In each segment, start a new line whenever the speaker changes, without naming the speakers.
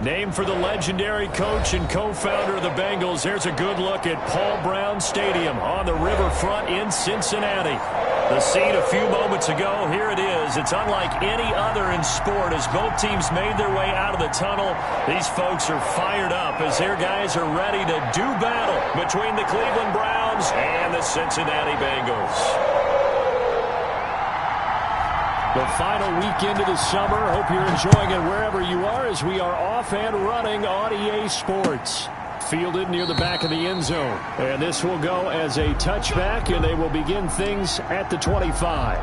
Named for the legendary coach and co-founder of the Bengals, there's a good look at Paul Brown Stadium on the riverfront in Cincinnati. The scene a few moments ago, here it is. It's unlike any other in sport as both teams made their way out of the tunnel. These folks are fired up as their guys are ready to do battle between the Cleveland Browns and the Cincinnati Bengals. The final weekend of the summer. Hope you're enjoying it wherever you are as we are off and running on EA Sports. Fielded near the back of the end zone. And this will go as a touchback, and they will begin things at the 25.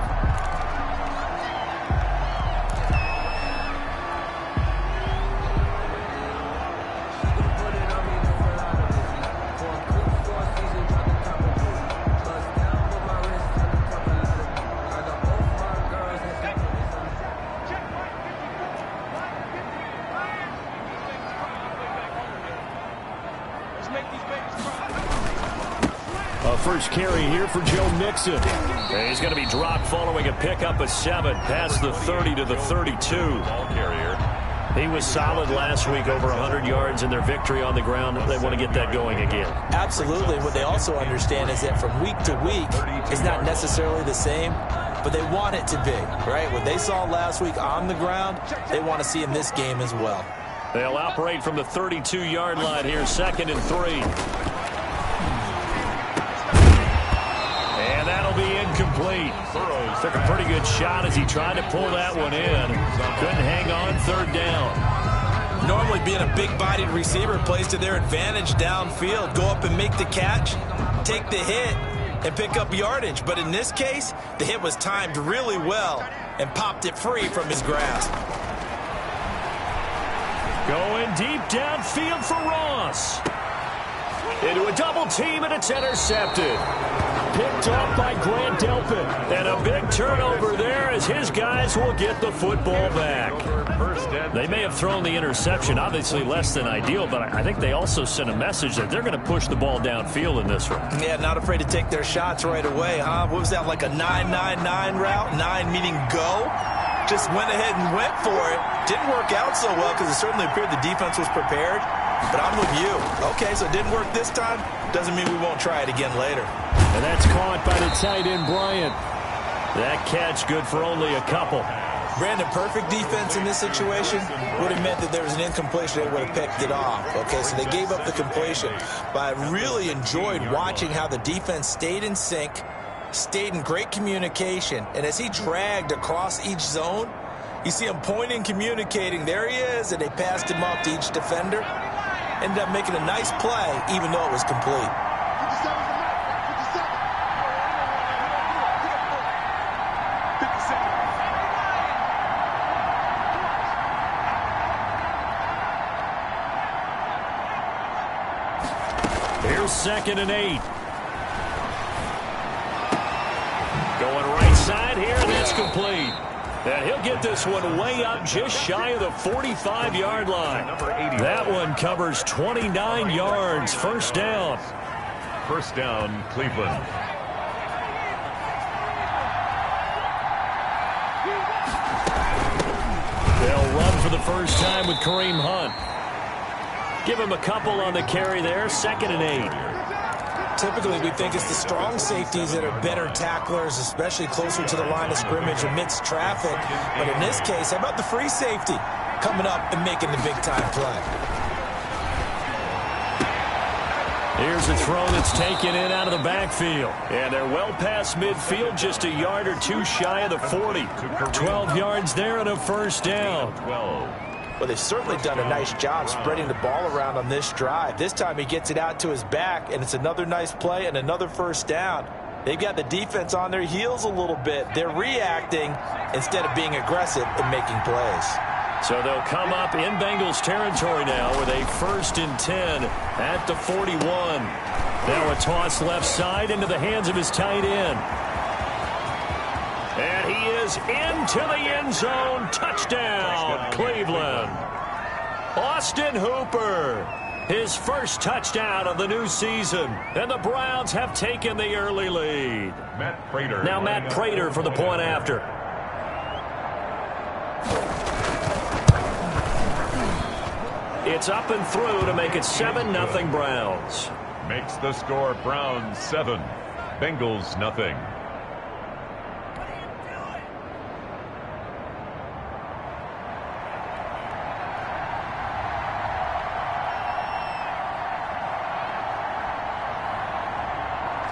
First carry here for Joe Mixon. And he's going to be dropped following a pickup of 7 past the 30 to the 32. Ball carrier. He was solid last week, over 100 yards in their victory on the ground. They want to get that going again.
Absolutely. What they also understand is that from week to week, it's not necessarily the same, but they want it to be, right? What they saw last week on the ground, they want to see in this game as well.
They'll operate from the 32-yard line here, 2nd and 3. And that'll be incomplete. Burrows took a pretty good shot as he tried to pull that one in. Couldn't hang on, 3rd down.
Normally being a big-bodied receiver plays to their advantage downfield. Go up and make the catch, take the hit, and pick up yardage. But in this case, the hit was timed really well and popped it free from his grasp.
Going deep downfield for Ross. Into a double team, and it's intercepted. Picked off by Grant Delpit. And a big turnover there as his guys will get the football back. They may have thrown the interception, obviously less than ideal, but I think they also sent a message that they're going to push the ball downfield in this one.
Yeah, not afraid to take their shots right away, huh? What was that, like a 9-9-9 route? 9 meaning go? Just went ahead and went for it. Didn't work out so well because it certainly appeared the defense was prepared. But I'm with you. Okay, so it didn't work this time. Doesn't mean we won't try it again later.
And that's caught by the tight end, Bryant. That catch good for only a couple.
Brandon, perfect defense in this situation would have meant that there was an incompletion. They would have picked it off. Okay, so they gave up the completion. But I really enjoyed watching how the defense stayed in sync, stayed in great communication. And as he dragged across each zone, you see him pointing, communicating. There he is, and they passed him off to each defender. Ended up making a nice play, even though it was complete.
Here's 2nd and 8. Going right side here, and that's complete. And he'll get this one way up just shy of the 45-yard line. That one covers 29 yards. 1st down.
1st down, Cleveland.
They'll run for the first time with Kareem Hunt. Give him a couple on the carry there. 2nd and 8.
Typically, we think it's the strong safeties that are better tacklers, especially closer to the line of scrimmage amidst traffic. But in this case, how about the free safety coming up and making the big-time play?
Here's a throw that's taken in out of the backfield. And they're well past midfield, just a yard or two shy of the 40. 12 yards there and a 1st down.
12.
Well, they've certainly done a nice job spreading the ball around on this drive. This time he gets it out to his back, and it's another nice play and another 1st down. They've got the defense on their heels a little bit. They're reacting instead of being aggressive and making plays.
So they'll come up in Bengals territory now with a 1st and 10 at the 41. Now a toss left side into the hands of his tight end. And he is into the end zone. Touchdown, Cleveland. Austin Hooper, his first touchdown of the new season. And the Browns have taken the early lead. Now Matt Prater for the point after. It's up and through to make it 7-0 Browns.
Makes the score Browns 7, Bengals nothing.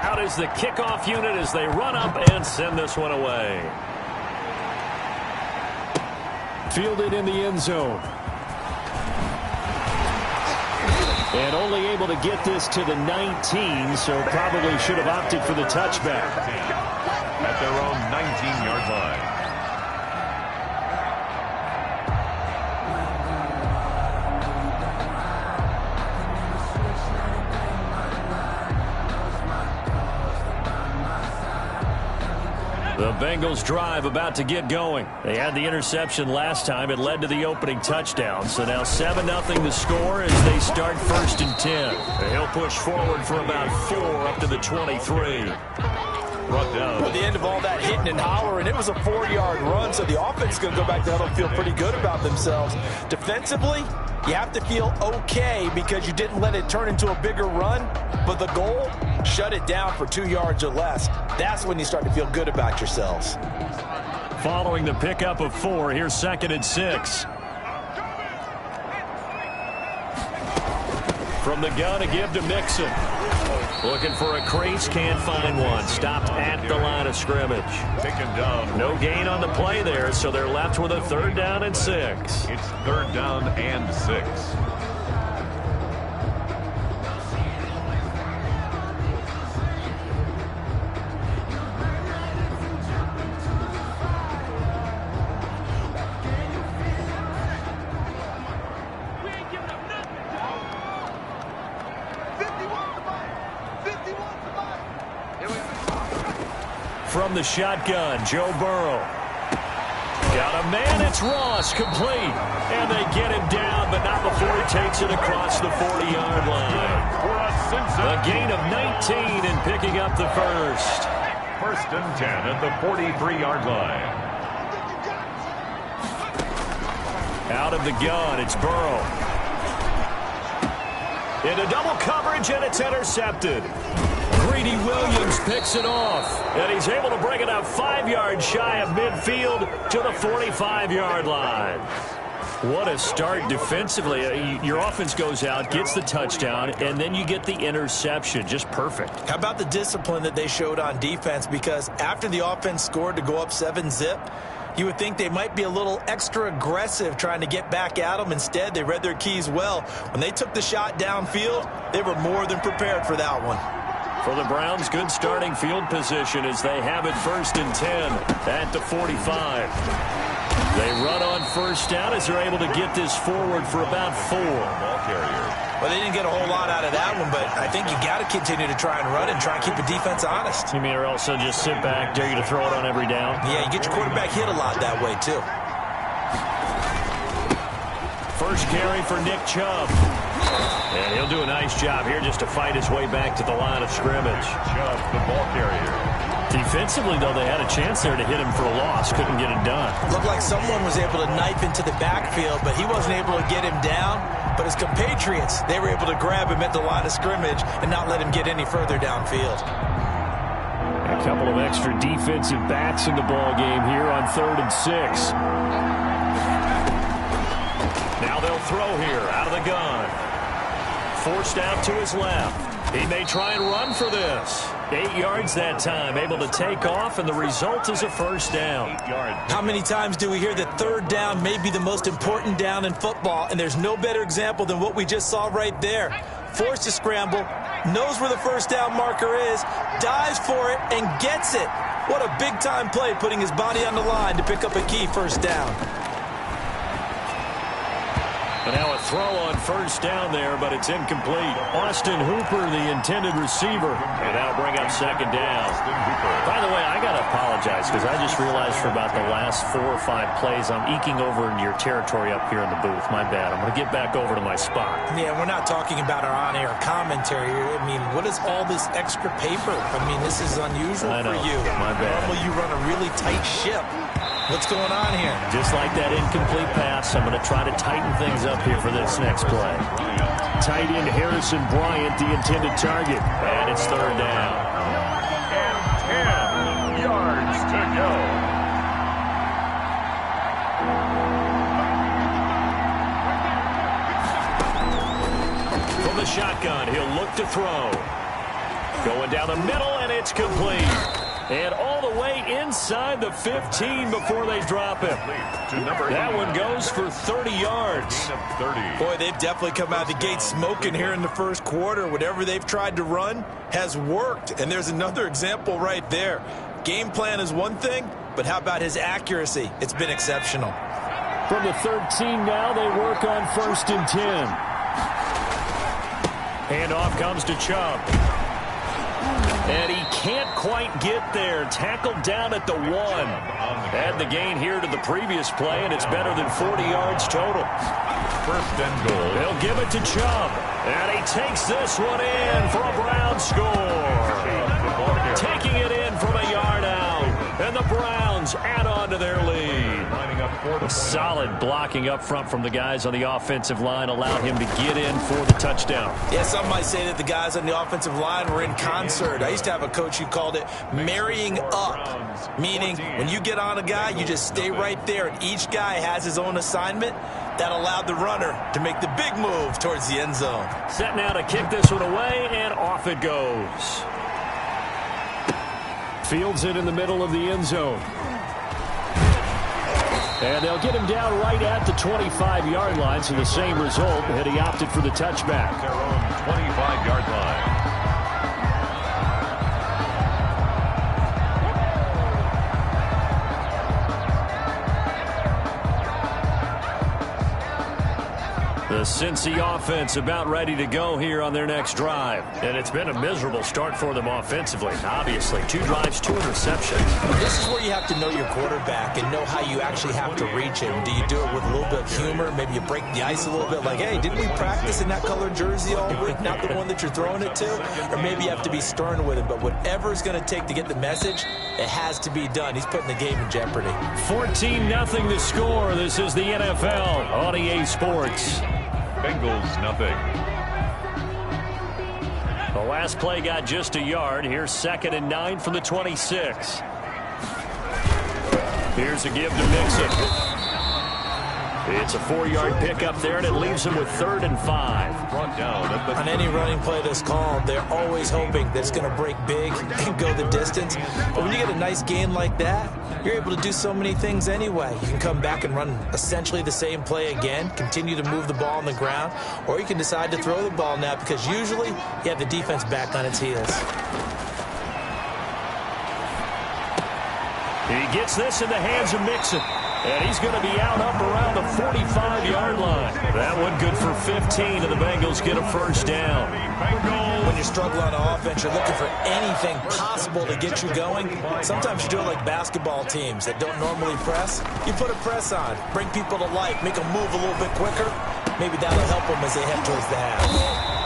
Out is the kickoff unit as they run up and send this one away. Fielded in the end zone. And only able to get this to the 19, so probably should have opted for the touchback.
At their own 19-yard line.
The Bengals drive about to get going. They had the interception last time. It led to the opening touchdown. So now 7-0 the score as they start 1st and 10. He'll push forward for about 4 up to the 23.
Brought down.
At the end of all that hitting and hollering, it was a 4-yard run, so the offense is going to go back to huddle and feel pretty good about themselves. Defensively, you have to feel okay because you didn't let it turn into a bigger run, but the goal, shut it down for 2 yards or less. That's when you start to feel good about yourselves.
Following the pickup of 4, here's 2nd and 6. From the gun, a give to Mixon. Looking for a crease, can't find one. Stopped at the line of scrimmage.
Taken down.
No gain on the play there, so they're left with a 3rd down and 6.
It's 3rd down and 6.
From the shotgun, Joe Burrow. Got a man, it's Ross, complete. And they get him down, but not before he takes it across the 40-yard line. A gain of 19 and picking up the first.
1st and 10 at the 43-yard line.
Out of the gun, it's Burrow. Into double coverage, and it's intercepted. Greedy Williams picks it off, and he's able to bring it up 5 yards shy of midfield to the 45-yard line. What a start defensively. Your offense goes out, gets the touchdown, and then you get the interception. Just perfect.
How about the discipline that they showed on defense? Because after the offense scored to go up 7-zip, you would think they might be a little extra aggressive trying to get back at them. Instead, they read their keys well. When they took the shot downfield, they were more than prepared for that one.
For the Browns, good starting field position as they have it 1st and 10 at the 45. They run on 1st down as they're able to get this forward for about 4.
Ball carrier.
Well, they didn't get a whole lot out of that one, but I think you got to continue to try and run and try and keep the defense honest.
You mean or also just sit back, dare you to throw it on every down?
Yeah, you get your quarterback hit a lot that way, too.
First carry for Nick Chubb. And he'll do a nice job here just to fight his way back to the line of scrimmage.
Chubb, the ball carrier.
Defensively, though, they had a chance there to hit him for a loss. Couldn't get it done.
Looked like someone was able to knife into the backfield, but he wasn't able to get him down. But his compatriots, they were able to grab him at the line of scrimmage and not let him get any further downfield.
A couple of extra defensive backs in the ball game here on 3rd and 6. Now they'll throw here out of the gun. Forced out to his left. He may try and run for this. 8 yards that time, able to take off, and the result is a 1st down.
8 yards.
How many times do we hear that 3rd down may be the most important down in football, and there's no better example than what we just saw right there. Forced to scramble, knows where the 1st down marker is, dives for it, and gets it. What a big-time play, putting his body on the line to pick up a key 1st down.
And now a throw on 1st down there, but it's incomplete. Austin Hooper, the intended receiver. And that'll bring up 2nd down. By the way, I got to apologize because I just realized for about the last 4 or 5 plays, I'm eking over into your territory up here in the booth. My bad. I'm going to get back over to my spot.
Yeah, we're not talking about our on-air commentary. I mean, what is all this extra paper? I mean, this is unusual for you.
My bad.
Normally you run a really tight ship. What's going on here?
Just like that incomplete pass, I'm going to try to tighten things up here for this next play. Tight end Harrison Bryant, the intended target. And it's third down.
And 10 yards to go.
From the shotgun, he'll look to throw. Going down the middle, and it's complete. And all the way inside the 15 before they drop him. That one goes for 30 yards.
Boy, they've definitely come out of the gate smoking here in the first quarter. Whatever they've tried to run has worked. And there's another example right there. Game plan is one thing, but how about his accuracy? It's been exceptional.
From the 13 now, they work on 1st and 10. Handoff comes to Chubb. And he can't quite get there. Tackled down at the 1. Add the gain here to the previous play, and it's better than 40 yards total.
1st and goal.
They'll give it to Chubb. And he takes this one in for a Brown score. Taking it in from a yard out. And the Browns add on to their lead. Solid blocking up front from the guys on the offensive line allowed him to get in for the touchdown.
Yeah, some might say that the guys on the offensive line were in concert. I used to have a coach who called it marrying up, meaning when you get on a guy, you just stay right there, and each guy has his own assignment. That allowed the runner to make the big move towards the end zone.
Set now to kick this one away, and off it goes. Fields it in the middle of the end zone. And they'll get him down right at the 25-yard line, so the same result, and he opted for the touchback.
Their own 25-yard line.
The Cincy offense about ready to go here on their next drive. And it's been a miserable start for them offensively, obviously. 2 drives, 2 interceptions.
This is where you have to know your quarterback and know how you actually have to reach him. Do you do it with a little bit of humor? Maybe you break the ice a little bit like, hey, didn't we practice in that colored jersey all week? Not the one that you're throwing it to? Or maybe you have to be stern with him. But whatever it's going to take to get the message, it has to be done. He's putting the game in jeopardy.
14-0 the score. This is the NFL on EA Sports.
Bengals nothing.
The last play got just a yard. Here's 2nd and 9 from the 26. Here's a give to Mixon. It's a 4-yard pickup there, and it leaves him with 3rd and 5.
Brought down at the
on any running play that's called, they're always hoping that it's going to break big and go the distance. But when you get a nice gain like that, you're able to do so many things anyway. You can come back and run essentially the same play again, continue to move the ball on the ground, or you can decide to throw the ball now because usually you have the defense back on its heels.
He gets this in the hands of Mixon. And he's going to be out up around the 45-yard line. That one good for 15, and the Bengals get a 1st down.
When you struggle on offense, you're looking for anything possible to get you going. Sometimes you do it like basketball teams that don't normally press. You put a press on, bring people to life, make them move a little bit quicker. Maybe that'll help them as they head towards the half.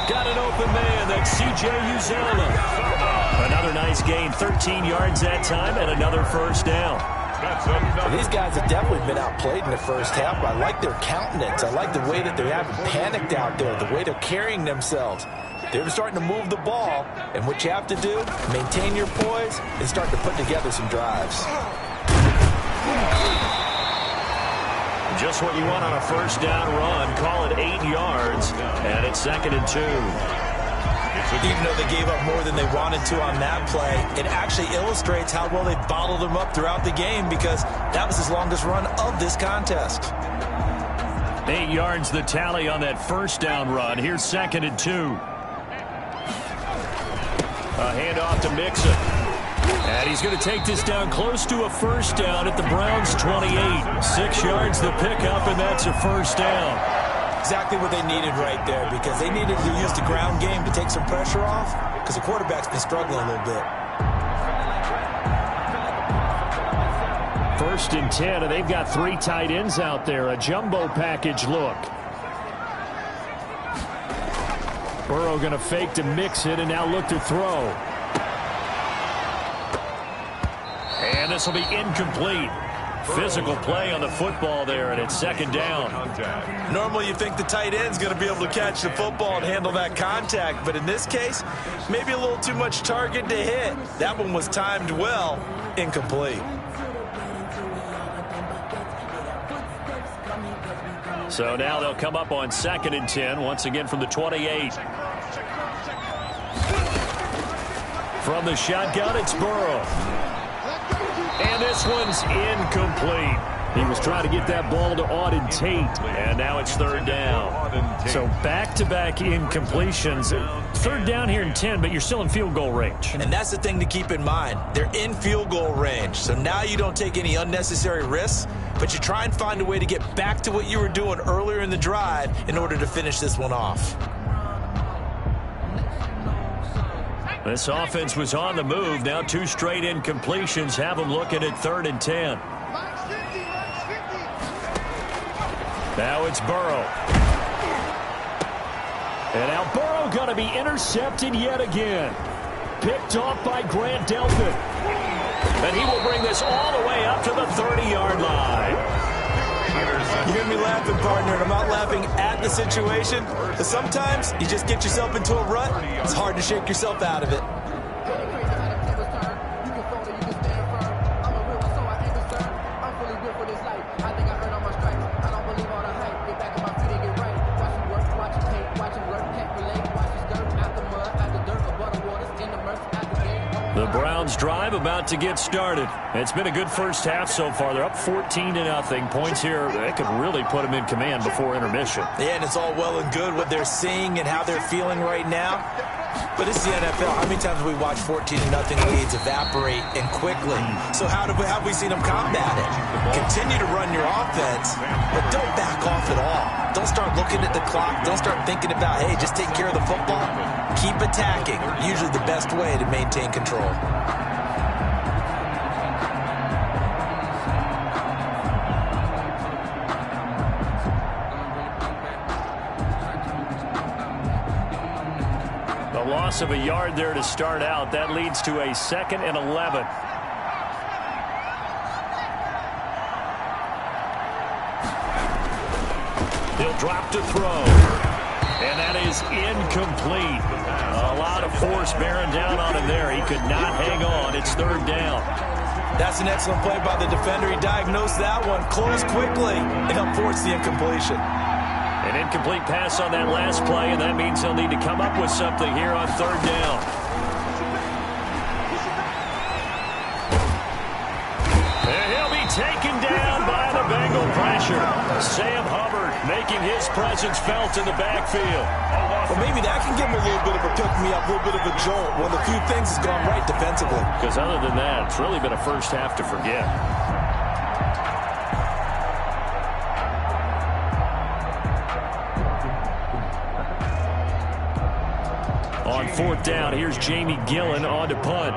Got an open man. That's C.J. Uzomah. Another nice gain, 13 yards that time, and another 1st down.
These guys have definitely been outplayed in the first half. I like their countenance. I like the way that they haven't panicked out there, the way they're carrying themselves. They're starting to move the ball, and what you have to do, maintain your poise and start to put together some drives.
Just what you want on a 1st down run. Call it 8 yards, and it's 2nd and 2.
Even though they gave up more than they wanted to on that play, it actually illustrates how well they bottled them up throughout the game because that was his longest run of this contest.
8 yards the tally on that 1st down run. Here's 2nd and 2. A handoff to Mixon. And he's going to take this down close to a 1st down at the Browns' 28. 6 yards the pickup, and that's a 1st down.
Exactly what they needed right there because they needed to use the ground game to take some pressure off because the quarterback's been struggling a little bit.
1st and 10, and they've got 3 tight ends out there. A jumbo package look. Burrow going to fake to Mixon and now look to throw. And this will be incomplete. Physical play on the football there, and it's second down.
Normally you think the tight end's going to be able to catch the football and handle that contact, but in this case, maybe a little too much target to hit. That one was timed well, incomplete.
So now they'll come up on 2nd and 10, once again from the 28. From the shotgun, it's Burrow. And this one's incomplete. He was trying to get that ball to Auden Tate, and now it's 3rd down. So back-to-back incompletions. 3rd down here in 10, but you're still in field goal range.
And that's the thing to keep in mind. They're in field goal range, so now you don't take any unnecessary risks, but you try and find a way to get back to what you were doing earlier in the drive in order to finish this one off.
This offense was on the move. Now 2 straight incompletions have them looking at 3rd and 10. Now it's Burrow. And now Burrow going to be intercepted yet again. Picked off by Grant Delpit. And he will bring this all the way up to the 30-yard line.
You hear me laughing, partner, and I'm not laughing at the situation. But sometimes you just get yourself into a rut. It's hard to shake yourself out of it.
The Browns drive about to get started. It's been a good first half so far. They're up 14-0. Points here, they could really put them in command before intermission.
Yeah, and it's all well and good what they're seeing and how they're feeling right now. But it's the NFL. How many times have we watched 14-0 leads evaporate and quickly? So how have we seen them combat it? Continue to run your offense, but don't back off at all. Don't start looking at the clock. Don't start thinking about, hey, just take care of the football. Keep attacking. Usually the best way to maintain control.
The loss of a yard there to start out. That leads to a 2nd and 11. He'll drop to throw. And that is incomplete. A lot of force bearing down on him there. He could not hang on. It's 3rd down.
That's an excellent play by the defender. He diagnosed that one, closed quickly, and forced the incompletion.
An incomplete pass on that last play, and that means he'll need to come up with something here on 3rd down. And he'll be taken down by the Bengal pressure. Sam Hubbard making his presence felt in the backfield.
Well, maybe that can give him a little bit of a pick-me-up, a little bit of a jolt. One of the few things has gone right defensively.
Because other than that, it's really been a first half to forget. On 4th down, here's Jamie Gillen on to punt.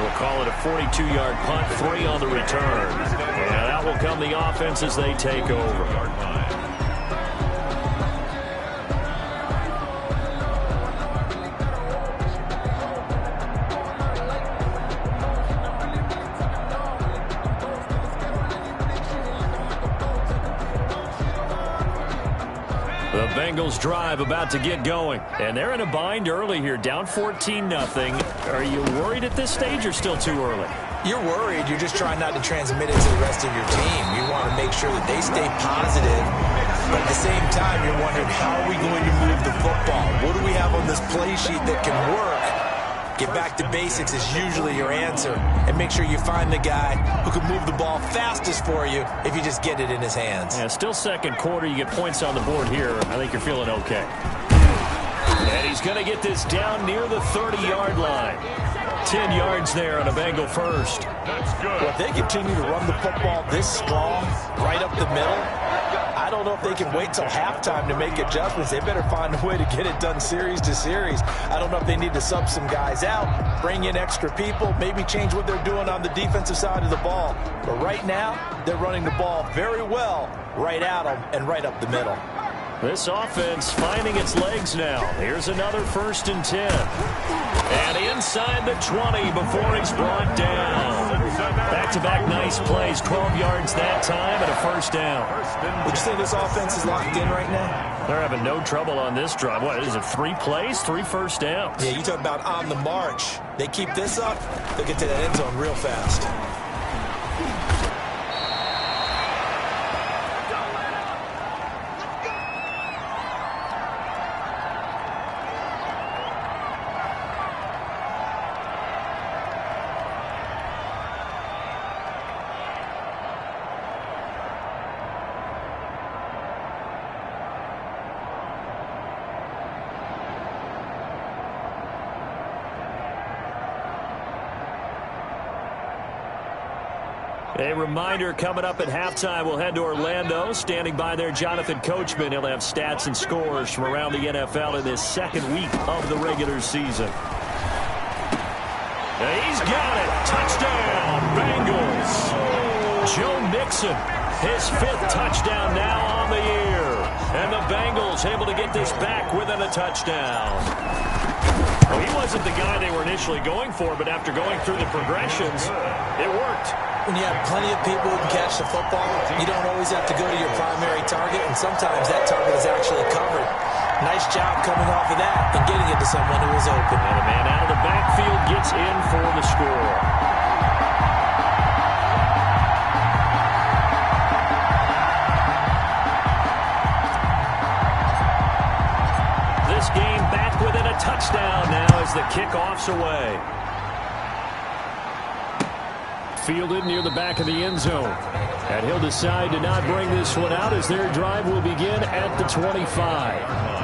We'll call it a 42-yard punt, 3 on the return. And that will come the offense as they take over. The Bengals drive about to get going. And they're in a bind early here, down 14-0. Are you worried at this stage or still too early?
You're worried. You're just trying not to transmit it to the rest of your team. You want to make sure that they stay positive. But at the same time, you're wondering, how are we going to move the football? What do we have on this play sheet that can work? Get back to basics is usually your answer. And make sure you find the guy who can move the ball fastest for you if you just get it in his hands.
Yeah, still second quarter. You get points on the board here. I think you're feeling okay. And he's going to get this down near the 30-yard line. 10 yards there on a Bengal first.
That's good.
Well, if they continue to run the football this strong, right up the middle, I don't know if they can wait till halftime to make adjustments. They better find a way to get it done series to series. I don't know if they need to sub some guys out, bring in extra people, maybe change what they're doing on the defensive side of the ball. But right now, they're running the ball very well right at them and right up the middle.
This offense finding its legs now. Here's another 1st and 10. And inside the 20 before he's brought down. Back-to-back nice plays, 12 yards that time and a 1st down.
Would you say this offense is locked in right now?
They're having no trouble on this drive. What is it, 3 plays, 3 first downs?
Yeah, you talk about on the march. They keep this up, they'll get to that end zone real fast.
A reminder, coming up at halftime, we'll head to Orlando. Standing by there, Jonathan Coachman. He'll have stats and scores from around the NFL in this 2nd week of the regular season. He's got it. Touchdown, Bengals. Joe Mixon, his 5th touchdown now on the year. And the Bengals able to get this back within a touchdown. Well, he wasn't the guy they were initially going for, but after going through the progressions, it worked.
When you have plenty of people who can catch the football, you don't always have to go to your primary target, and sometimes that target is actually covered. Nice job coming off of that and getting it to someone who was open.
And a man out of the backfield gets in for the score. This game back within a touchdown now as the kickoff's away. Fielded near the back of the end zone. And he'll decide to not bring this one out as their drive will begin at the 25.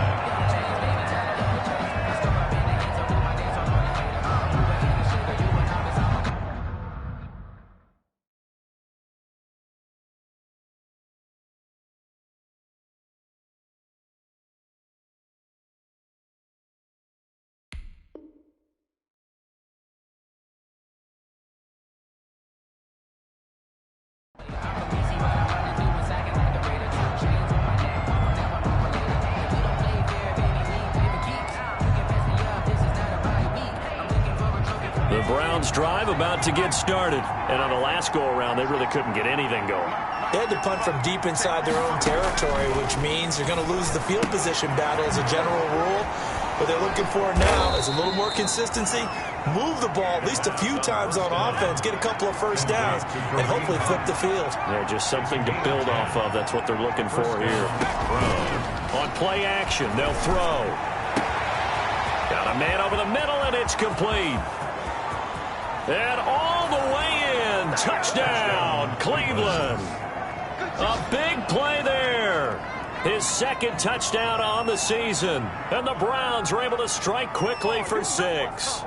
The Browns drive about to get started. And on the last go-around, they really couldn't get anything going.
They had to punt from deep inside their own territory, which means they're going to lose the field position battle as a general rule. What they're looking for now is a little more consistency, move the ball at least a few times on offense, get a couple of 1st downs, and hopefully flip the field.
Yeah, just something to build off of. That's what they're looking for here. On play action, they'll throw. Got a man over the middle, and it's complete. And all the way in. Touchdown, Cleveland. A big play there. His 2nd touchdown on the season. And the Browns are able to strike quickly for 6.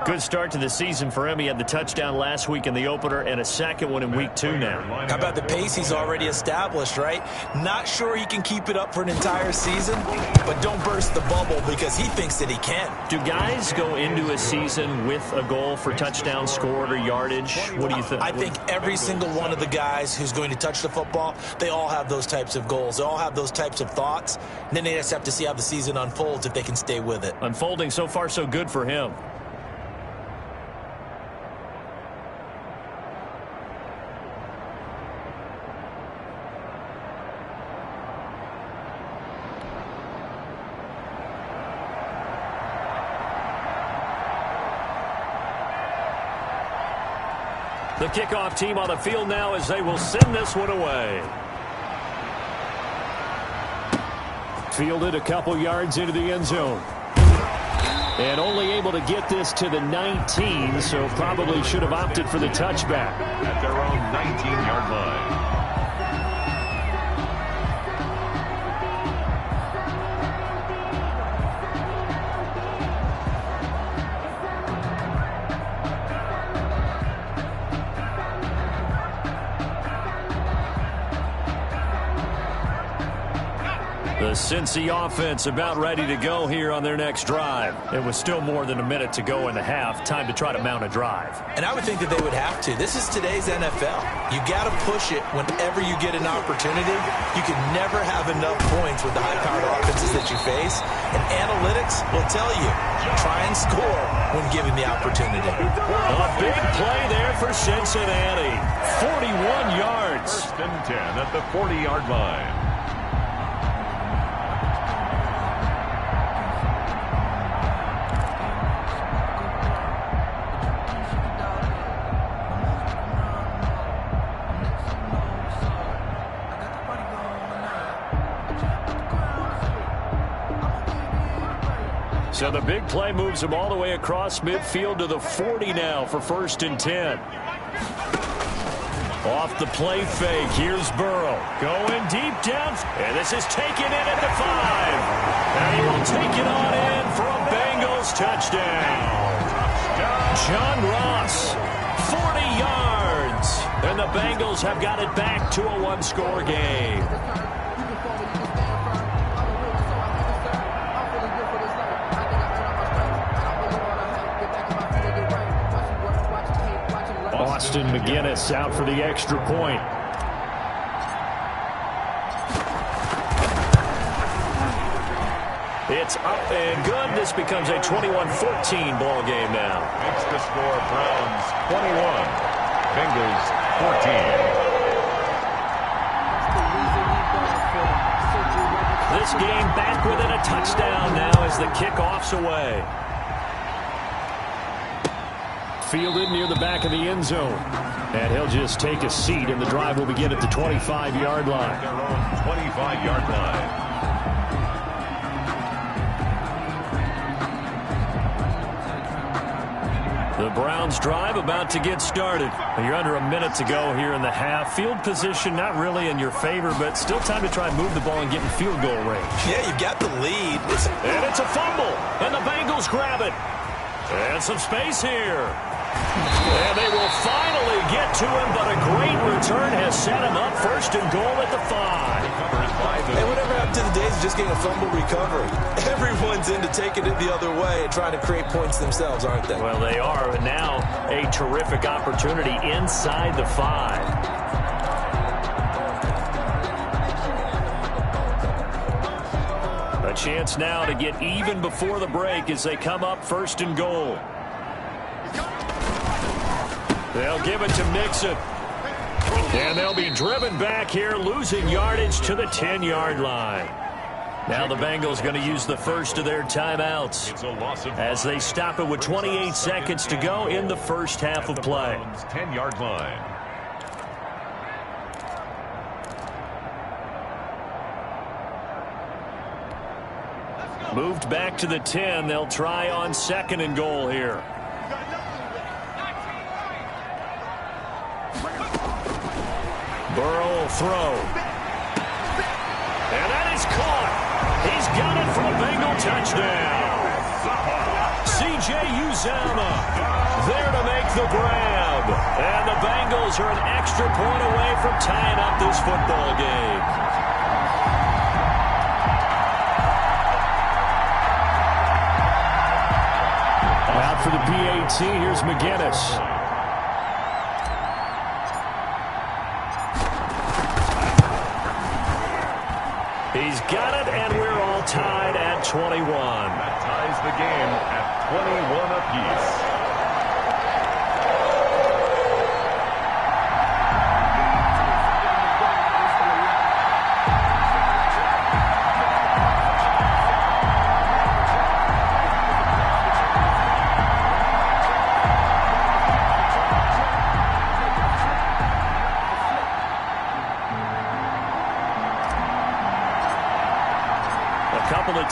Good start to the season for him. He had the touchdown last week in the opener and a 2nd one in week 2 now.
How about the pace he's already established, right? Not sure he can keep it up for an entire season, but don't burst the bubble because he thinks that he can.
Do guys go into a season with a goal for touchdown scored or yardage? What do you think?
I think every single one of the guys who's going to touch the football, they all have those types of goals. They all have those types of thoughts. And then they just have to see how the season unfolds if they can stay with it.
Unfolding so far so good for him. The kickoff team on the field now as they will send this one away. Fielded a couple yards into the end zone. And only able to get this to the 19, so probably should have opted for the touchback.
At their own 19-yard line.
The Cincy offense about ready to go here on their next drive. It was still more than a minute to go in the half. Time to try to mount a drive.
And I would think that they would have to. This is today's NFL. You got to push it whenever you get an opportunity. You can never have enough points with the high-powered offenses that you face. And analytics will tell you, try and score when given the opportunity.
A big play there for Cincinnati. 41 yards.
First and 10 at the 40-yard line.
So the big play moves him all the way across midfield to the 40 now for first and 10. Off the play fake, here's Burrow. Going deep down, and this is taken in at the 5. And he will take it on in for a Bengals touchdown. John Ross, 40 yards. And the Bengals have got it back to a one-score game. Austin McGinnis out for the extra point. It's up and good. This becomes a 21-14 ball game now.
Makes the score Browns 21, Bengals 14.
This game back within a touchdown now as the kickoff's away. Fielded near the back of the end zone. And he'll just take a seat, and the drive will begin at the 25-yard line.
Their own 25-yard line.
The Browns drive about to get started. You're under a minute to go here in the half. Field position not really in your favor, but still time to try and move the ball and get in field goal range.
Yeah, you've got the lead.
And it's a fumble, and the Bengals grab it. And some space here. And they will finally get to him, but a great return has set him up first and goal at the 5.
Hey, whatever happened to the days of just getting a fumble recovery? Everyone's into taking it the other way and trying to create points themselves, aren't they?
Well, they are, and now a terrific opportunity inside the 5. A chance now to get even before the break as they come up first and goal. They'll give it to Mixon. And they'll be driven back here, losing yardage to the 10-yard line. Now the Bengals going to use the first of their timeouts as they stop it with 28 seconds to go in the first half of play.
10-yard line.
Moved back to the 10. They'll try on second and goal here. Burrow will throw. And that is caught. He's got it for a Bengal touchdown. C.J. Uzomah there to make the grab. And the Bengals are an extra point away from tying up this football game. Out for the PAT, here's McGinnis. He's got it, and we're all tied at 21.
That ties the game at 21 apiece.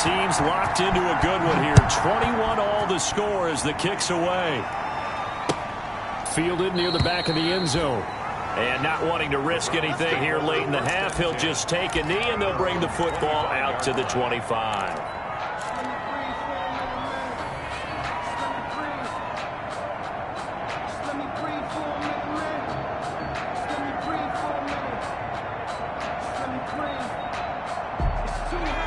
Teams locked into a good one here. 21 all the score as the kick's away. Fielded near the back of the end zone. And not wanting to risk anything here late in the half, he'll just take a knee and they'll bring the football out to the 25.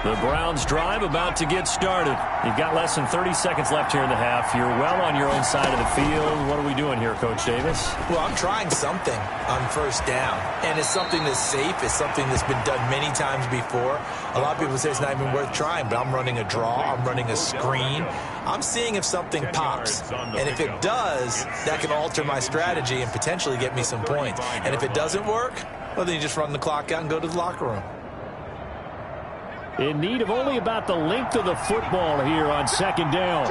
The Browns drive about to get started. You've got less than 30 seconds left here in the half. You're well on your own side of the field. What are we doing here, Coach Davis?
Well, I'm trying something on first down, and it's something that's safe. It's something that's been done many times before. A lot of people say it's not even worth trying, but I'm running a draw. I'm running a screen. I'm seeing if something pops, and if it does, that can alter my strategy and potentially get me some points. And if it doesn't work, well, then you just run the clock out and go to the locker room.
In need of only about the length of the football here on second down.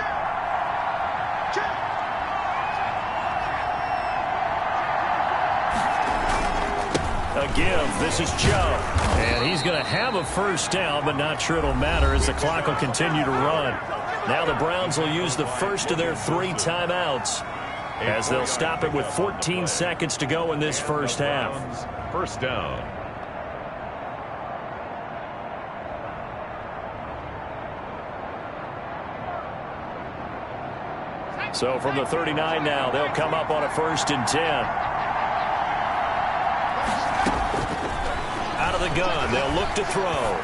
A give. This is Chubb. And he's going to have a first down, but not sure it'll matter as the clock will continue to run. Now the Browns will use the first of their 3 timeouts as they'll stop it with 14 seconds to go in this first half.
First down.
So from the 39 now, they'll come up on a 1st and 10. Out of the gun, they'll look to throw.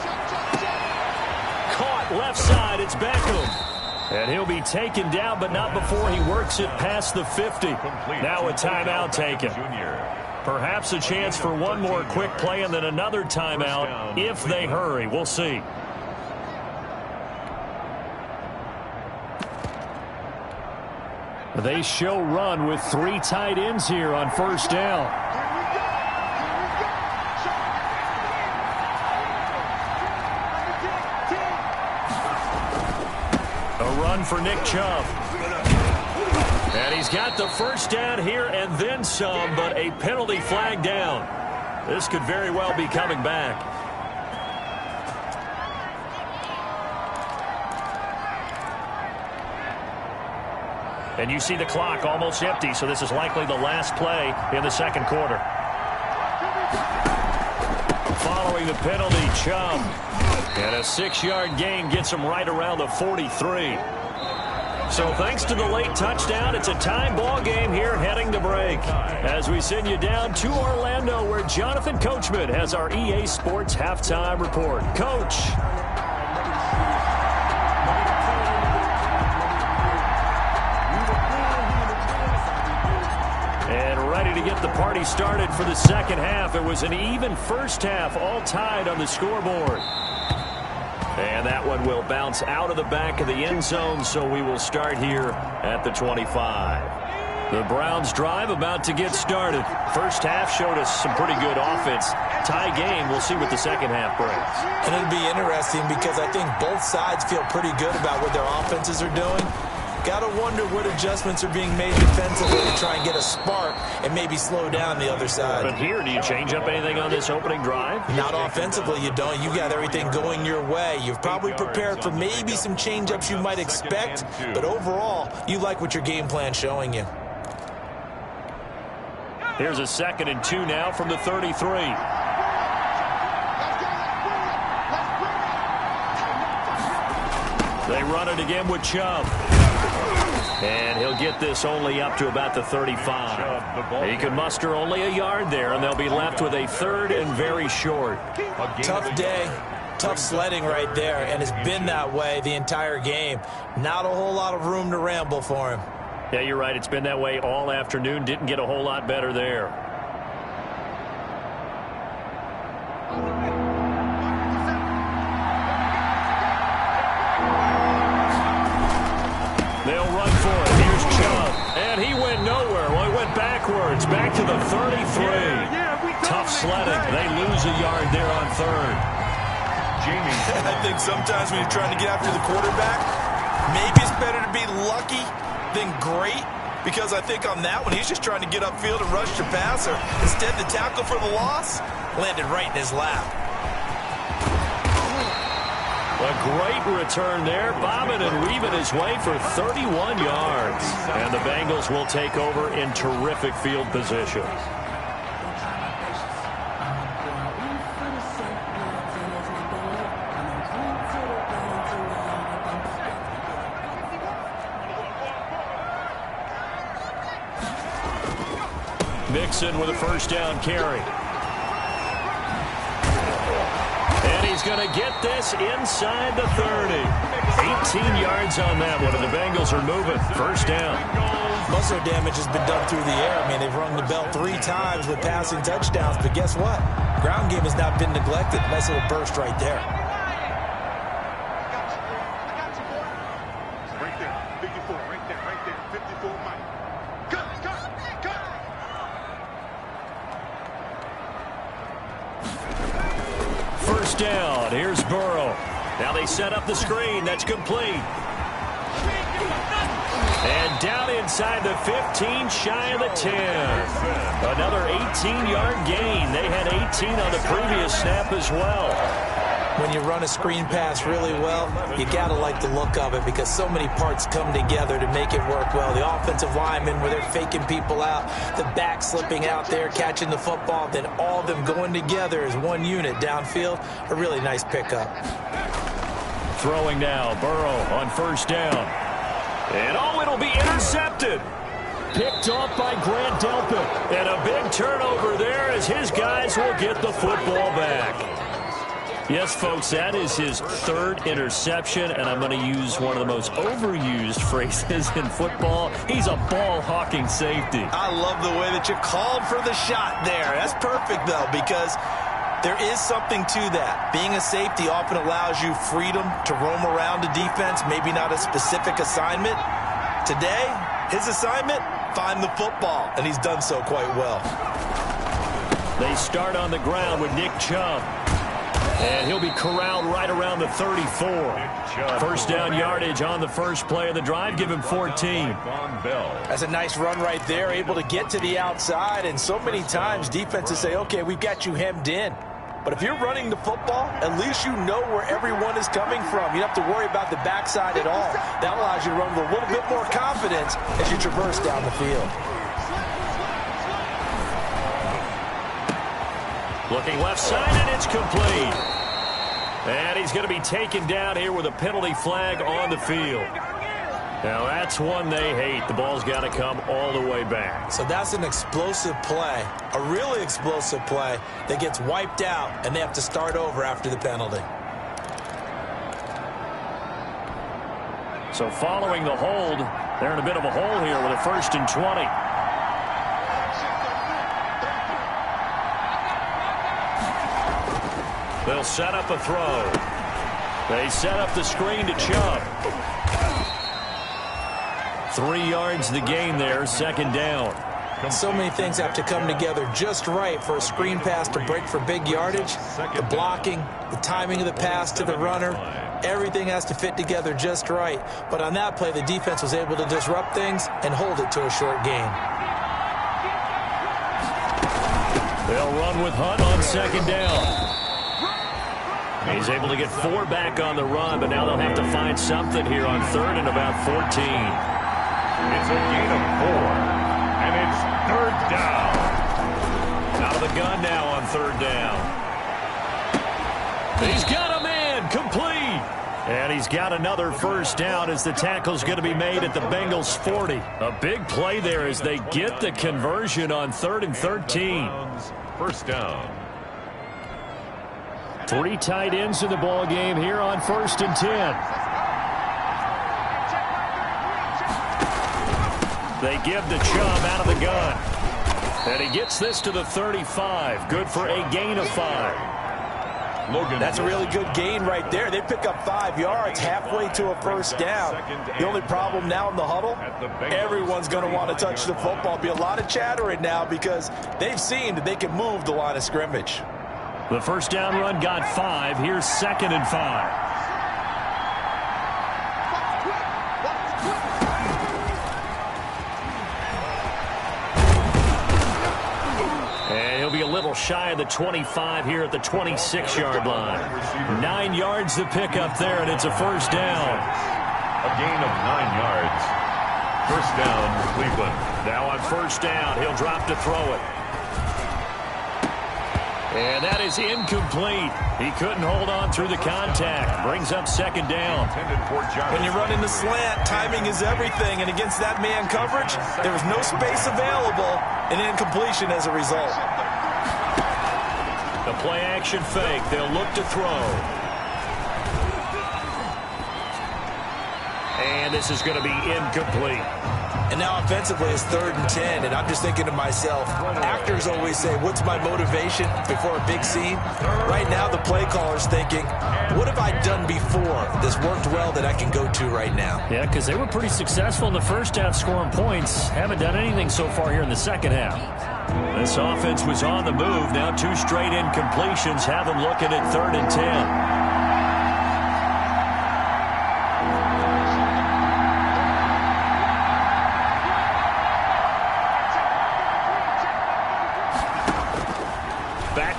Caught left side, it's Beckham. And he'll be taken down, but not before he works it past the 50. Now a timeout taken. Perhaps a chance for one more quick play and then another timeout if they hurry. We'll see. They show run with 3 tight ends here on first down. A run for Nick Chubb. And he's got the first down here and then some, but a penalty flag down. This could very well be coming back. And you see the clock almost empty, so this is likely the last play in the second quarter. Following the penalty, Chubb. And a 6-yard gain gets him right around the 43. So thanks to the late touchdown, it's a time ball game here heading to break. As we send you down to Orlando, where Jonathan Coachman has our EA Sports halftime report. Coach. To get the party started for the second half. It was an even first half, all tied on the scoreboard. And that one will bounce out of the back of the end zone, so we will start here at the 25. The Browns drive about to get started. First half showed us some pretty good offense. Tie game, we'll see what the second half brings.
And it'll be interesting because I think both sides feel pretty good about what their offenses are doing. Got to wonder what adjustments are being made defensively to try and get a spark and maybe slow down the other side.
But here, do you change up anything on this opening drive?
Not offensively, you don't. You got everything going your way. You've probably prepared for maybe some change-ups you might expect, but overall, you like what your game plan's showing you.
Here's a 2nd and 2 now from the 33. They run it again with Chubb. And he'll get this only up to about the 35. He can muster only a yard there, and they'll be left with a 3rd and very short.
Tough day, tough sledding right there, and it's been that way the entire game. Not a whole lot of room to ramble for him.
Yeah, you're right. It's been that way all afternoon. Didn't get a whole lot better there. They'll run for it. Here's Chubb. And he went nowhere. Well, he went backwards. Back to the 33. Tough sledding. They lose a yard there on 3rd.
I think sometimes when you're trying to get after the quarterback, maybe it's better to be lucky than great. Because I think on that one, he's just trying to get upfield and rush your passer. Instead, the tackle for the loss landed right in his lap.
A great return there, bobbing and weaving his way for 31 yards. And the Bengals will take over in terrific field position. Mixon with a first down carry. And he's he's going to get this inside the 30. 18 yards on that one, and the Bengals are moving. First down.
Most of their damage has been done through the air. I mean, they've rung the bell 3 times with passing touchdowns, but guess what? Ground game has not been neglected. Nice little burst right there.
Right there, 54, right there, 54, Mike. Cut.
First down. Here's Burrow. Now they set up the screen. That's complete. And down inside the 15, shy of the 10. Another 18-yard gain. They had 18 on the previous snap as well.
When you run a screen pass really well, you got to like the look of it because so many parts come together to make it work well. The offensive linemen, where they're faking people out, the back slipping out there, catching the football, then all of them going together as one unit downfield. A really nice pickup.
Throwing now, Burrow on first down. And it'll be intercepted. Picked off by Grant Delpit. And a big turnover there as his guys will get the football back. Yes, folks, that is his 3rd interception, and I'm going to use one of the most overused phrases in football. He's a ball-hawking safety.
I love the way that you called for the shot there. That's perfect, though, because there is something to that. Being a safety often allows you freedom to roam around the defense, maybe not a specific assignment. Today, his assignment, find the football, and he's done so quite well.
They start on the ground with Nick Chubb. And he'll be corralled right around the 34. First down yardage on the first play of the drive. Give him 14.
That's a nice run right there, able to get to the outside. And so many times defenses say, okay, we've got you hemmed in. But if you're running the football, at least you know where everyone is coming from. You don't have to worry about the backside at all. That allows you to run with a little bit more confidence as you traverse down the field.
Looking left side, and it's complete. And he's going to be taken down here with a penalty flag on the field. Now, that's one they hate. The ball's got to come all the way back.
So that's an explosive play, a really explosive play that gets wiped out, and they have to start over after the penalty.
So following the hold, they're in a bit of a hole here with a 1st and 20. They'll set up a throw. They set up the screen to Chubb. 3 yards the gain there, 2nd down.
So many things have to come together just right for a screen pass to break for big yardage. The blocking, the timing of the pass to the runner, everything has to fit together just right. But on that play, the defense was able to disrupt things and hold it to a short gain.
They'll run with Hunt on 2nd down. He's able to get 4 back on the run, but now they'll have to find something here on 3rd and about 14.
It's a gain of 4, and it's 3rd down.
Out of the gun now on 3rd down. He's got a man, complete. And he's got another first down as the tackle's going to be made at the Bengals' 40. A big play there as they get the conversion on 3rd and 13.
First down.
3 tight ends in the ball game here on 1st and 10. They give the Chubb out of the gun. And he gets this to the 35. Good for a gain of 5.
Logan, that's a really good gain right there. They pick up 5 yards halfway to a first down. The only problem now in the huddle, everyone's going to want to touch the football. Be a lot of chattering now because they've seen that they can move the line of scrimmage.
The first down run got 5. Here's 2nd and 5. And he'll be a little shy of the 25 here at the 26-yard line. 9 yards to pick up there, and it's a first down.
A gain of 9 yards. First down, Cleveland.
Now on first down, he'll drop to throw it. And that is incomplete. He couldn't hold on through the contact. Brings up 2nd down.
When you run in the slant, timing is everything. And against that man coverage, there was no space available and incompletion as a result.
The play action fake. They'll look to throw. And this is going to be incomplete.
And now offensively it's 3rd and 10, and I'm just thinking to myself, actors always say, what's my motivation before a big scene? Right now the play caller's thinking, what have I done before that's worked well that I can go to right now?
Yeah, because they were pretty successful in the first half scoring points. Haven't done anything so far here in the second half. This offense was on the move. Now 2 straight incompletions have them looking at 3rd and 10.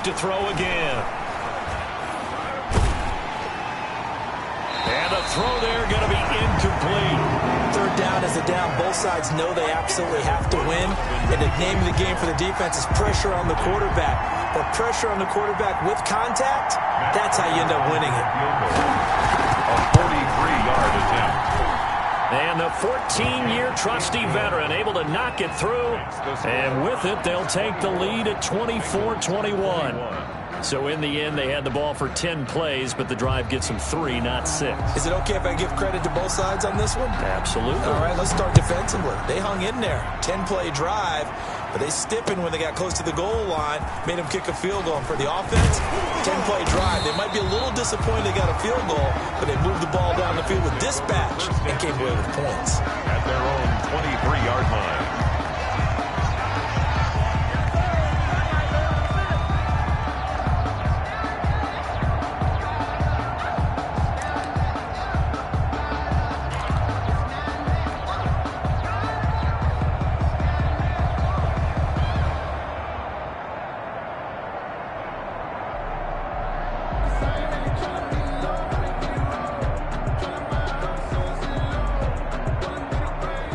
To throw again. And the throw there going to be incomplete.
3rd down is a down. Both sides know they absolutely have to win. And the name of the game for the defense is pressure on the quarterback. But pressure on the quarterback with contact, that's how you end up winning it.
A 43-yard attempt.
And the 14-year trusty veteran able to knock it through. And with it, they'll take the lead at 24-21. So in the end, they had the ball for 10 plays, but the drive gets them 3, not 6.
Is it okay if I give credit to both sides on this one?
Absolutely.
All right, let's start defensively. They hung in there. 10-play drive, but they stiffened when they got close to the goal line, made them kick a field goal. And for the offense, 10-play drive. They might be a little disappointed they got a field goal, but they moved the ball down the field with dispatch and came away with points.
At their own 23-yard line.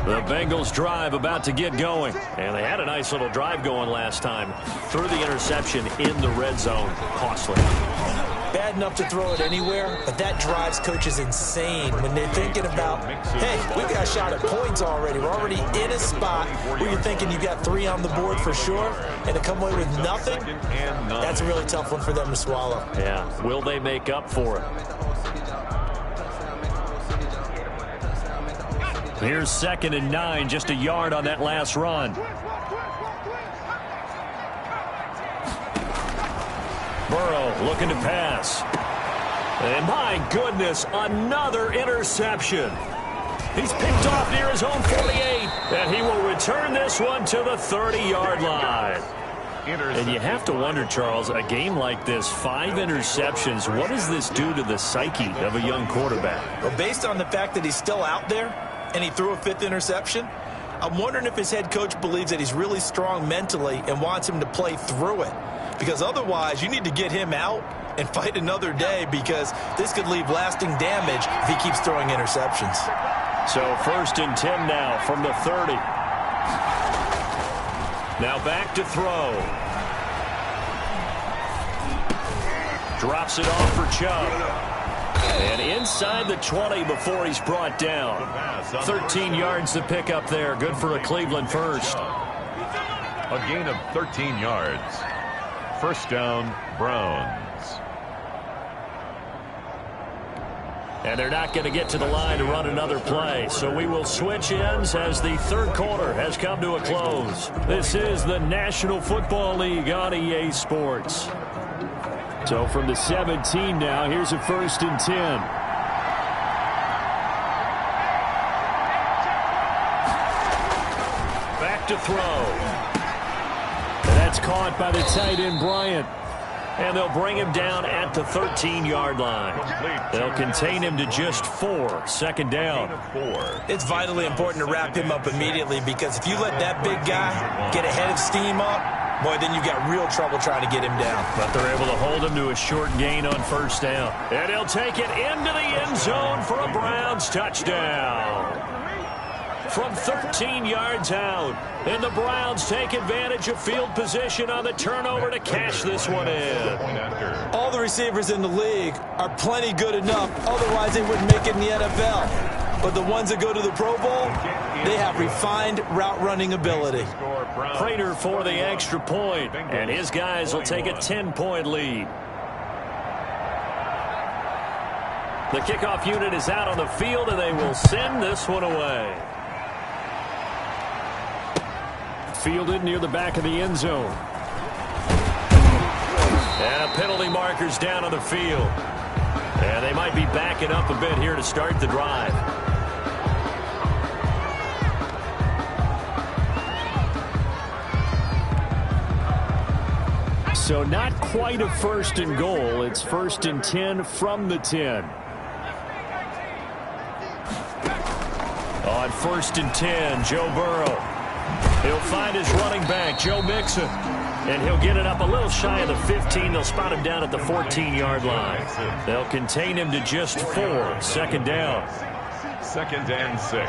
The Bengals drive about to get going. And they had a nice little drive going last time. Threw the interception in the red zone. Costly.
Bad enough to throw it anywhere, but that drives coaches insane when they're thinking about, hey, we've got a shot at points already. We're already in a spot where you're thinking you got 3 on the board for sure, and to come away with nothing, that's a really tough one for them to swallow.
Yeah. Will they make up for it? Here's 2nd and 9, just a yard on that last run. Burrow looking to pass. And my goodness, another interception. He's picked off near his own 48, and he will return this one to the 30-yard line. And you have to wonder, Charles, a game like this, 5 interceptions, what does this do to the psyche of a young quarterback?
Well, based on the fact that he's still out there and he threw a 5th interception, I'm wondering if his head coach believes that he's really strong mentally and wants him to play through it. Because otherwise, you need to get him out and fight another day, because this could leave lasting damage if he keeps throwing interceptions.
So 1st and 10 now from the 30. Now back to throw. Drops it off for Chubb. And inside the 20 before he's brought down. 13 yards to pick up there. Good for a Cleveland first.
A gain of 13 yards. 1st down, Browns.
And they're not going to get to the line to run another play. So we will switch ends as the 3rd quarter has come to a close. This is the National Football League on EA Sports. So from the 17 now, here's a 1st and 10. Back to throw. And that's caught by the tight end, Bryant. And they'll bring him down at the 13-yard line. They'll contain him to just 4. 2nd down.
It's vitally important to wrap him up immediately, because if you let that big guy get a head of steam up, boy, then you got real trouble trying to get him down.
But they're able to hold him to a short gain on 1st down. And he'll take it into the end zone for a Browns touchdown. From 13 yards out. And the Browns take advantage of field position on the turnover to cash this one in.
All the receivers in the league are plenty good enough. Otherwise, they wouldn't make it in the NFL. but the ones that go to the Pro Bowl, they have refined route running ability.
Prater for the extra point, and his guys will take a 10-point lead. The kickoff unit is out on the field, and they will send this one away. Fielded near the back of the end zone. And a penalty marker's down on the field. And they might be backing up a bit here to start the drive. So not quite a first and goal. It's 1st and 10 from the 10. On 1st and 10, Joe Burrow. He'll find his running back, Joe Mixon. And he'll get it up a little shy of the 15. They'll spot him down at the 14-yard line. They'll contain him to just 4. 2nd down.
2nd and 6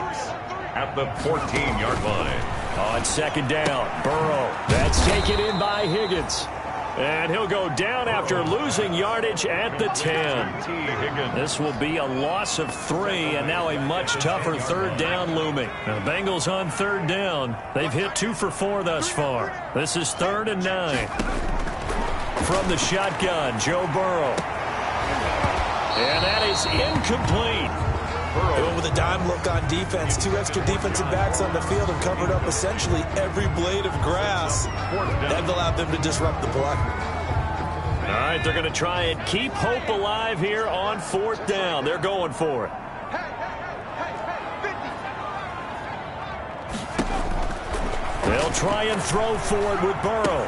at the 14-yard line.
On 2nd down, Burrow. That's taken in by Higgins. And he'll go down after losing yardage at the 10. This will be a loss of 3, and now a much tougher 3rd down looming. The Bengals on 3rd down. They've hit 2 for 4 thus far. This is 3rd and 9. From the shotgun, Joe Burrow. And that is incomplete.
Going with a dime look on defense. 2 extra defensive backs on the field and covered up essentially every blade of grass. That allowed them to disrupt the play.
All right, they're going to try and keep hope alive here on 4th down. They're going for it. They'll try and throw forward with Burrow.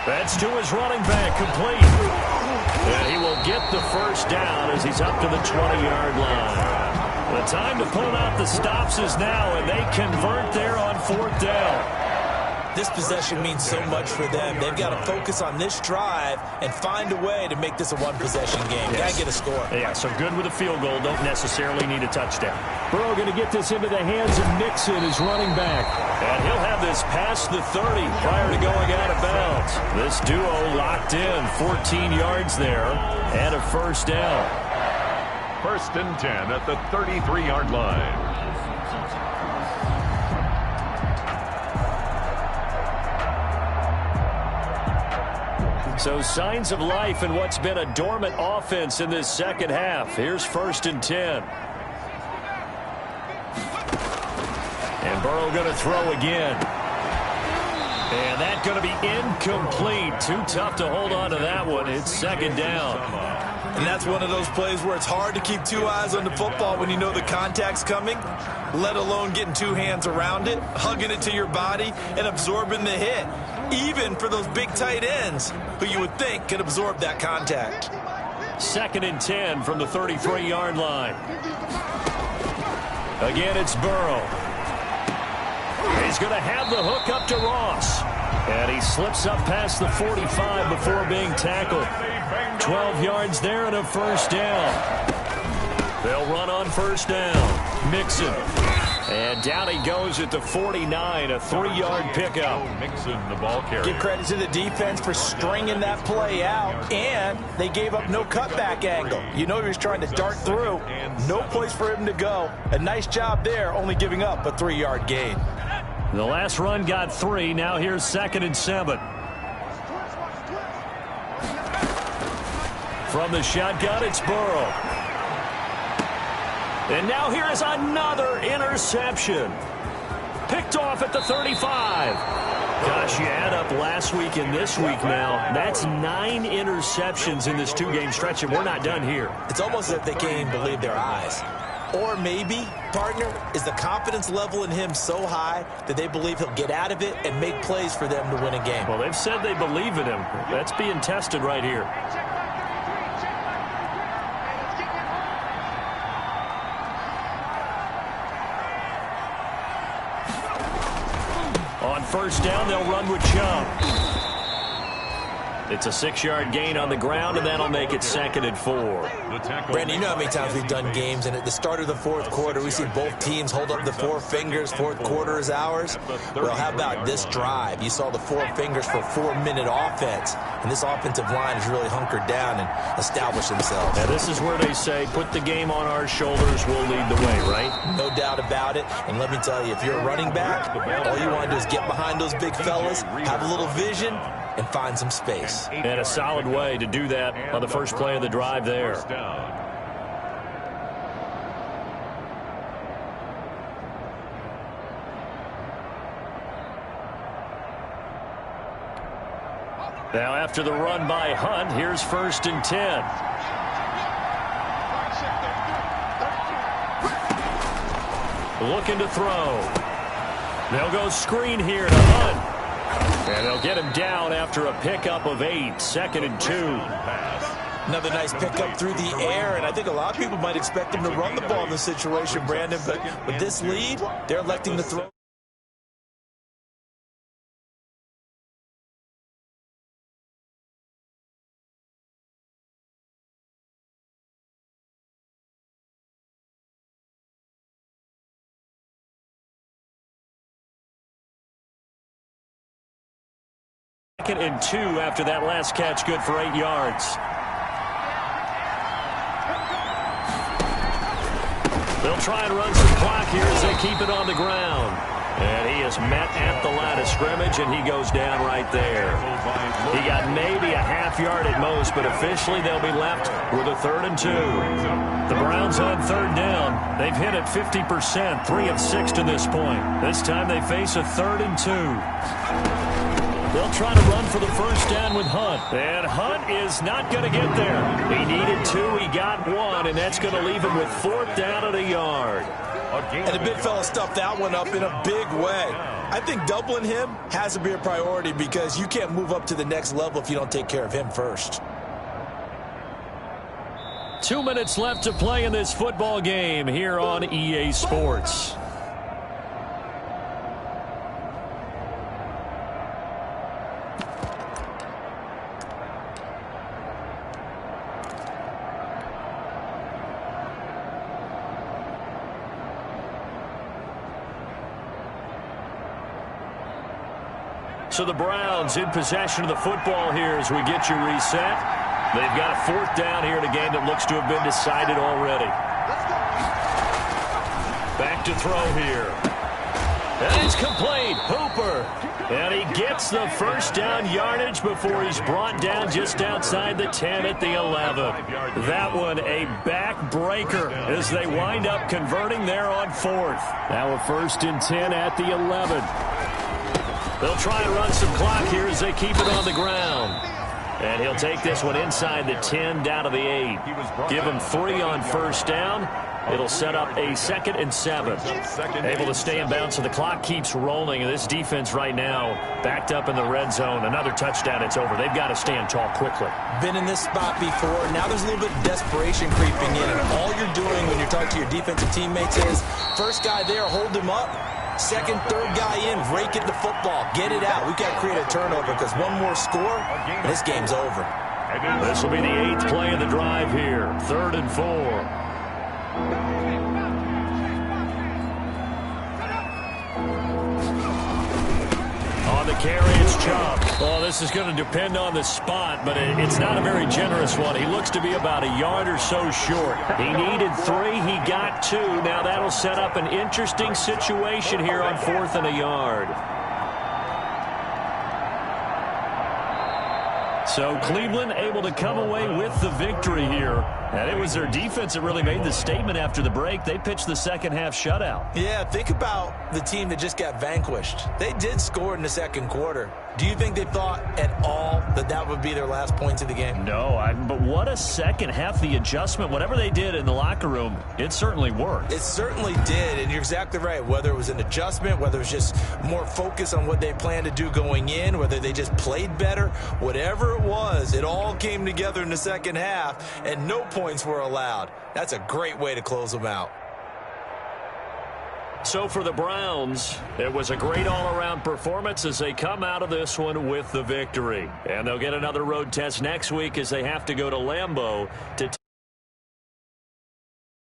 That's to his running back, complete. And he will get the 1st down as he's up to the 20-yard line. The time to pull out the stops is now, and they convert there on 4th down.
This possession means so much for them. They've got to focus on this drive and find a way to make this a one-possession game.
Yes.
Got to get a score.
Yeah, so good with a field goal. Don't necessarily need a touchdown. Burrow going to get this into the hands of Mixon, his running back. And he'll have this past the 30 prior to going out of bounds. This duo locked in, 14 yards there, and a 1st down.
1st and 10 at the 33-yard line.
So signs of life in what's been a dormant offense in this 2nd half. Here's 1st and 10. And Burrow going to throw again. And that's going to be incomplete. Too tough to hold on to that one. It's 2nd down.
And that's one of those plays where it's hard to keep 2 eyes on the football when you know the contact's coming, let alone getting 2 hands around it, hugging it to your body, and absorbing the hit, even for those big tight ends who you would think could absorb that contact.
2nd and 10 from the 33-yard line. Again, it's Burrow. He's going to have the hook up to Ross. And he slips up past the 45 before being tackled. 12 yards there and a 1st down. They'll run on 1st down. Mixon. And down he goes at the 49, a 3-yard pickup.
Mixon, the ball carrier.
Give credit to the defense for stringing that play out, and they gave up no cutback angle. You know he was trying to dart through. No place for him to go. A nice job there, only giving up a 3-yard gain.
The last run got 3. Now here's 2nd and 7. From the shotgun, it's Burrow. And now here is another interception. Picked off at the 35. Gosh, you add up last week and this week now. That's 9 interceptions in this 2-game stretch, and we're not done here.
It's almost as if they can't even believe their eyes. Or maybe, partner, is the confidence level in him so high that they believe he'll get out of it and make plays for them to win a game.
Well, they've said they believe in him. That's being tested right here. On 1st down, they'll run with Chubb. It's a 6-yard gain on the ground, and that'll make it 2nd and 4.
Brandon, you know how many times we've done games, and at the start of the fourth quarter, we see both teams hold up the 4 fingers. Fourth quarter is ours. Well, how about this drive? You saw the 4 fingers for 4-minute offense, and this offensive line has really hunkered down and established themselves.
And this is where they say, put the game on our shoulders, we'll lead the way, right?
No doubt about it. And let me tell you, if you're a running back, all you want to do is get behind those big fellas, have a little vision, and find some space.
And a solid way to do that on the first play of the drive there. Now after the run by Hunt, here's 1st and 10. Looking to throw. They'll go screen here to Hunt. And they'll get him down after a pickup of 8. 2nd and 2.
Another nice pickup through the air, and I think a lot of people might expect him to run the ball in this situation, Brandon, but with this lead, they're electing to throw.
Second and 2 after that last catch, good for 8 yards. They'll try and run some clock here as they keep it on the ground. And he is met at the line of scrimmage, and he goes down right there. He got maybe a half-yard at most, but officially they'll be left with a 3rd and 2. The Browns on 3rd down. They've hit it 50%, 3 of 6 to this point. This time they face a 3rd and 2. They'll try to run for the first down with Hunt. And Hunt is not going to get there. He needed 2. He got 1, and that's going to leave him with 4th down at a yard.
And the big fella stuffed that one up in a big way. I think doubling him has to be a priority because you can't move up to the next level if you don't take care of him first.
2 minutes left to play in this football game here on EA Sports. So the Browns in possession of the football here as we get you reset. They've got a 4th down here in a game that looks to have been decided already. Back to throw here. And it's complete. Hooper. And he gets the first down yardage before he's brought down just outside the 10 at the 11. That one a backbreaker as they wind up converting there on 4th. Now a 1st and 10 at the 11. They'll try and run some clock here as they keep it on the ground. And he'll take this one inside the 10 down to the 8. Give him 3 on first down. It'll set up a 2nd and 7. Able to stay in bounds, so the clock keeps rolling. And this defense right now backed up in the red zone. Another touchdown, it's over. They've got to stand tall quickly.
Been in this spot before. Now there's a little bit of desperation creeping in. And all you're doing when you're talking to your defensive teammates is, first guy there, hold him up. Second, third guy in, rake at the football. Get it out. We've got to create a turnover because one more score, and this game's over.
This will be the 8th play of the drive here. 3rd and 4. On the carry, it's Chubb. Oh, this is going to depend on the spot, but it's not a very generous one. He looks to be about a yard or so short. He needed 3. He got 2. Now that'll set up an interesting situation here on 4th and a yard. So Cleveland able to come away with the victory here. And it was their defense that really made the statement after the break. They pitched the second-half shutout.
Yeah, think about the team that just got vanquished. They did score in the second quarter. Do you think they thought at all that that would be their last points of the game?
No, but what a second half. The adjustment, whatever they did in the locker room, it certainly worked.
It certainly did, and you're exactly right. Whether it was an adjustment, whether it was just more focus on what they planned to do going in, whether they just played better, whatever it was, it all came together in the second half, and no points were allowed. That's a great way to close them out.
So for the Browns, it was a great all-around performance as they come out of this one with the victory. And they'll get another road test next week as they have to go to Lambeau to